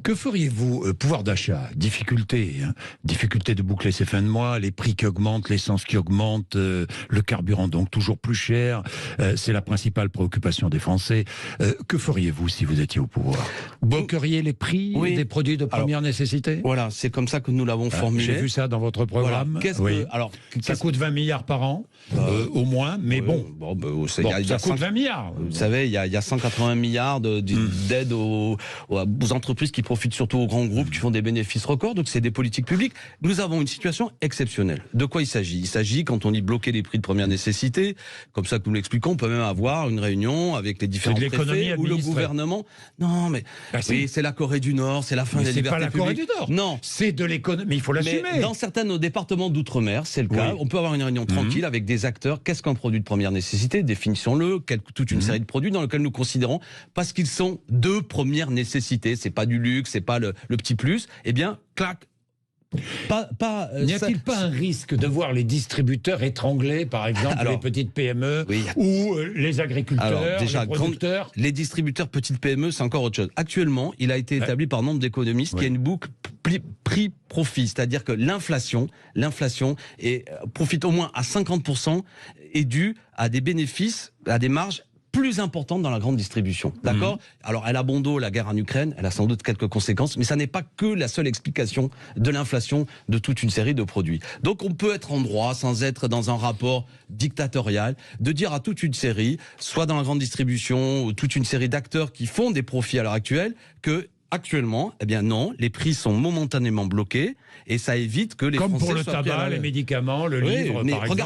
Que feriez-vous, pouvoir d'achat, difficulté, hein, difficulté de boucler ses fins de mois, les prix qui augmentent, l'essence qui augmente, le carburant donc toujours plus cher, c'est la principale préoccupation des Français. Que feriez-vous si vous étiez au pouvoir? Bloqueriez les prix des produits de première nécessité? Voilà, c'est comme ça que nous l'avons formulé. J'ai vu ça dans votre programme. Voilà. Ça coûte 20 milliards par an, au moins, mais ça coûte 20 milliards. Vous savez, il y a 180 milliards d'aides aux entreprises qui profitent surtout aux grands groupes qui font des bénéfices records, donc c'est des politiques publiques. Nous avons une situation exceptionnelle. De quoi il s'agit? Il s'agit, quand on dit bloquer les prix de première nécessité, comme ça que nous l'expliquons, on peut même avoir une réunion avec les différents préfets ou le gouvernement. Non, mais c'est la Corée du Nord, c'est la fin des libertés publiques. C'est pas la Corée du Nord. Non. C'est de l'économie, mais il faut l'assumer. Mais dans certains de nos départements d'outre-mer, c'est le cas. On peut avoir une réunion tranquille avec des acteurs. Qu'est-ce qu'un produit de première nécessité? Définissons-le. Toute une série de produits dans lesquels nous considérons, parce qu'ils sont de première nécessité, c'est pas du luxe, c'est pas le petit plus, eh bien, clac. N'y a-t-il pas un risque de voir les distributeurs étrangler, par exemple, les petites PME ou les agriculteurs, les producteurs? Les distributeurs petites PME, c'est encore autre chose. Actuellement, il a été établi par nombre d'économistes qu'il y a une boucle prix-profit, c'est-à-dire que l'inflation profite au moins à 50% est due à des bénéfices, à des marges plus importante dans la grande distribution. D'accord ? Alors, elle a bon dos, la guerre en Ukraine, elle a sans doute quelques conséquences, mais ça n'est pas que la seule explication de l'inflation de toute une série de produits. Donc, on peut être en droit, sans être dans un rapport dictatorial, de dire à toute une série, soit dans la grande distribution, ou toute une série d'acteurs qui font des profits à l'heure actuelle, que actuellement, eh bien non, les prix sont momentanément bloqués et ça évite que les Français soient comme pour le tabac, les médicaments, le livre, par exemple.